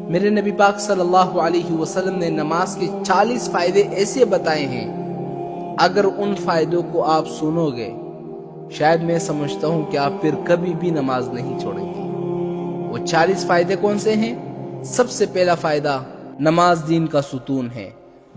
میرے نبی پاک صلی اللہ علیہ وسلم نے نماز کے 40 فائدے ایسے بتائے ہیں، اگر ان فائدوں کو آپ سنو گے شاید میں سمجھتا ہوں کہ آپ پھر کبھی بھی نماز نہیں چھوڑیں گے۔ وہ 40 فائدے کون سے ہیں؟ سب سے پہلا فائدہ، نماز دین کا ستون ہے۔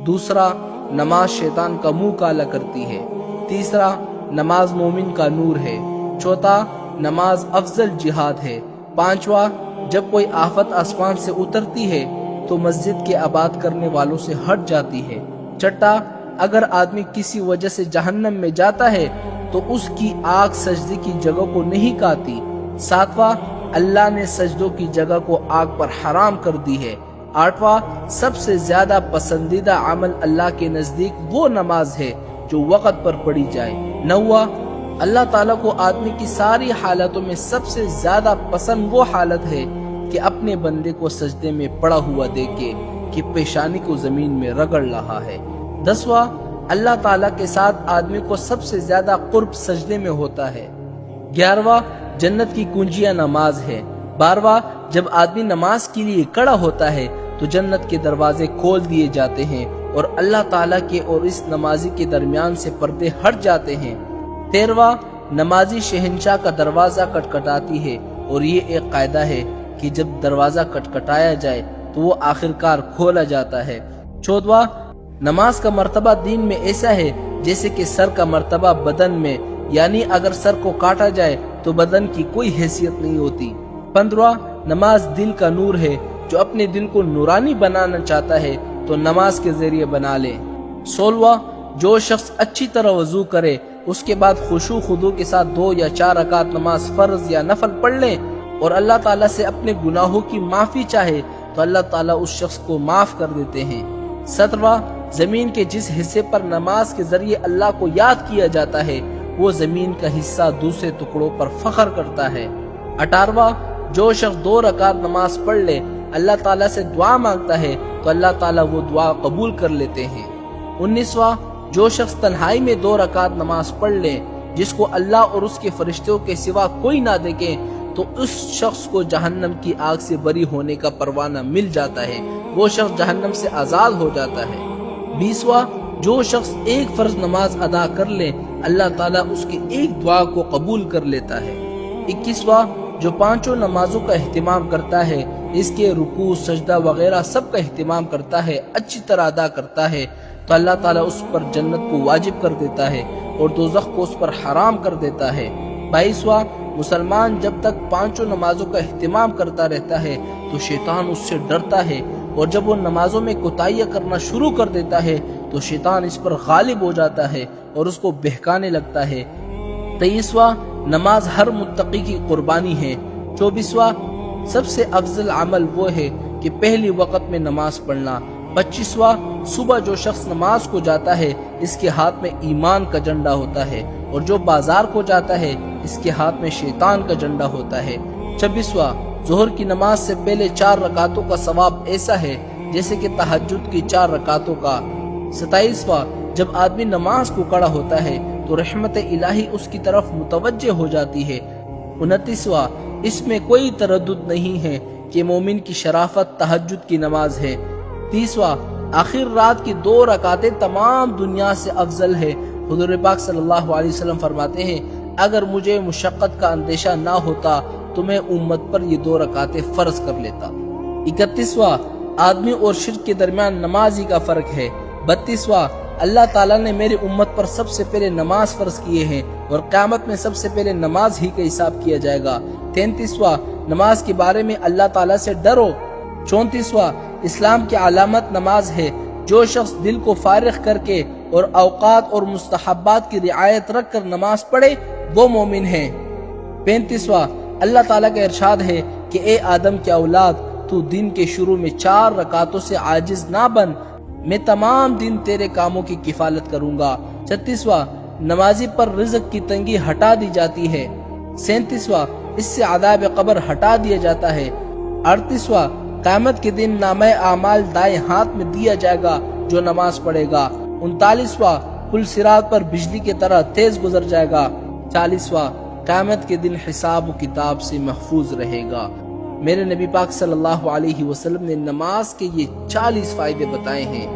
دوسرا، نماز شیطان کا منہ کالا کرتی ہے۔ تیسرا، نماز مومن کا نور ہے۔ چوتھا، نماز افضل جہاد ہے۔ پانچواں، جب کوئی آفت آسمان سے اترتی ہے تو مسجد کے آباد کرنے والوں سے ہٹ جاتی ہے۔ چھٹا، اگر آدمی کسی وجہ سے جہنم میں جاتا ہے تو اس کی آگ سجدے کی جگہ کو نہیں کاتی۔ ساتواں، اللہ نے سجدوں کی جگہ کو آگ پر حرام کر دی ہے۔ آٹھواں، سب سے زیادہ پسندیدہ عمل اللہ کے نزدیک وہ نماز ہے جو وقت پر پڑھی جائے۔ نواں، اللہ تعالیٰ کو آدمی کی ساری حالتوں میں سب سے زیادہ پسند وہ حالت ہے کہ اپنے بندے کو سجدے میں پڑا ہوا دیکھے کہ پیشانی کو زمین میں رگڑ رہا ہے۔ 10واں، اللہ تعالیٰ کے ساتھ آدمی کو سب سے زیادہ قرب سجدے میں ہوتا ہے۔ 11واں، جنت کی کنجیاں نماز ہے۔ 12واں، جب آدمی نماز کے لیے کھڑا ہوتا ہے تو جنت کے دروازے کھول دیے جاتے ہیں اور اللہ تعالیٰ کے اور اس نمازی کے درمیان سے پردے ہٹ جاتے ہیں۔ 13واں، نمازی شہنشاہ کا دروازہ کٹکھٹاتی ہے اور یہ ایک قاعدہ ہے کہ جب دروازہ کٹکھٹایا جائے تو وہ آخرکار کھولا جاتا ہے۔ 14واں، نماز کا مرتبہ دین میں ایسا ہے جیسے کہ سر کا مرتبہ بدن میں، یعنی اگر سر کو کاٹا جائے تو بدن کی کوئی حیثیت نہیں ہوتی۔ 15واں، نماز دل کا نور ہے، جو اپنے دل کو نورانی بنانا چاہتا ہے تو نماز کے ذریعے بنا لے۔ 16واں، جو شخص اچھی طرح وضو کرے اس کے بعد خشوع خضوع کے ساتھ 2 یا 4 رکعت نماز فرض یا نفل پڑھ لے اور اللہ تعالیٰ سے اپنے گناہوں کی معافی چاہے تو اللہ تعالیٰ اس شخص کو معاف کر دیتے ہیں۔ 17واں، زمین کے جس حصے پر نماز کے ذریعے اللہ کو یاد کیا جاتا ہے وہ زمین کا حصہ دوسرے ٹکڑوں پر فخر کرتا ہے۔ 18واں، جو شخص 2 رکعت نماز پڑھ لے اللہ تعالیٰ سے دعا مانگتا ہے تو اللہ تعالیٰ وہ دعا قبول کر لیتے ہیں۔ 19واں، جو شخص تنہائی میں 2 رکعت نماز پڑھ لے جس کو اللہ اور اس کے فرشتوں کے سوا کوئی نہ دیکھے تو اس شخص کو جہنم کی آگ سے بری ہونے کا پروانہ مل جاتا ہے، وہ شخص جہنم سے آزاد ہو جاتا ہے۔ 20واں، جو شخص 1 فرض نماز ادا کر لے اللہ تعالیٰ اس کی ایک دعا کو قبول کر لیتا ہے۔ 21واں، جو 5 نمازوں کا اہتمام کرتا ہے، اس کے رکوع سجدہ وغیرہ سب کا اہتمام کرتا ہے، اچھی طرح ادا کرتا ہے تو اللہ تعالیٰ اس پر جنت کو واجب کر دیتا ہے اور دوزخ کو اس پر حرام کر دیتا ہے۔ 22واں، مسلمان جب تک 5 نمازوں کا اہتمام کرتا رہتا ہے تو شیطان اس سے ڈرتا ہے اور جب وہ نمازوں میں کوتاہیاں کرنا شروع کر دیتا ہے تو شیطان اس پر غالب ہو جاتا ہے اور اس کو بہکانے لگتا ہے۔ 23واں، نماز ہر متقی کی قربانی ہے۔ 24واں، سب سے افضل عمل وہ ہے کہ پہلی وقت میں نماز پڑھنا۔ 25واں، صبح جو شخص نماز کو جاتا ہے اس کے ہاتھ میں ایمان کا جھنڈا ہوتا ہے اور جو بازار کو جاتا ہے اس کے ہاتھ میں شیطان کا جھنڈا ہوتا ہے۔ 26واں، ظہر کی نماز سے پہلے 4 رکعتوں کا ثواب ایسا ہے جیسے کہ تہجد کی 4 رکعتوں کا۔ 27واں، جب آدمی نماز کو کھڑا ہوتا ہے تو رحمت الہی اس کی طرف متوجہ ہو جاتی ہے۔ 29واں، اس میں کوئی تردد نہیں ہے کہ مومن کی شرافت تہجد کی نماز ہے۔ 30واں، آخر رات کی 2 رکعتیں تمام دنیا سے افضل ہے۔ حضور پاک صلی اللہ علیہ وسلم فرماتے ہیں اگر مجھے مشقت کا اندیشہ نہ ہوتا تو میں امت پر یہ 2 رکعتیں فرض کر لیتا۔ 31واں، آدمی اور شرک کے درمیان نماز ہی کا فرق ہے۔ 32واں، اللہ تعالیٰ نے میری امت پر سب سے پہلے نماز فرض کیے ہیں اور قیامت میں سب سے پہلے نماز ہی کا حساب کیا جائے گا۔ 33واں، نماز کے بارے میں اللہ تعالیٰ سے ڈرو۔ 34واں، اسلام کی علامت نماز ہے، جو شخص دل کو فارغ کر کے اور اوقات اور مستحبات کی رعایت رکھ کر نماز پڑھے وہ مومن ہے۔ 35واں، اللہ تعالیٰ کا ارشاد ہے کہ اے آدم کے اولاد تو دن کے شروع میں 4 رکعتوں سے عاجز نہ بن، میں تمام دن تیرے کاموں کی کفالت کروں گا۔ 36واں، نمازی پر رزق کی تنگی ہٹا دی جاتی ہے۔ 37واں، اس سے عذاب قبر ہٹا دیا جاتا ہے۔ 38واں، قیامت کے دن نامہ اعمال دائیں ہاتھ میں دیا جائے گا جو نماز پڑھے گا۔ 39واں، پل صراط پر بجلی کی طرح تیز گزر جائے گا۔ 40واں، قیامت کے دن حساب و کتاب سے محفوظ رہے گا۔ میرے نبی پاک صلی اللہ علیہ وسلم نے نماز کے یہ 40 فائدے بتائے ہیں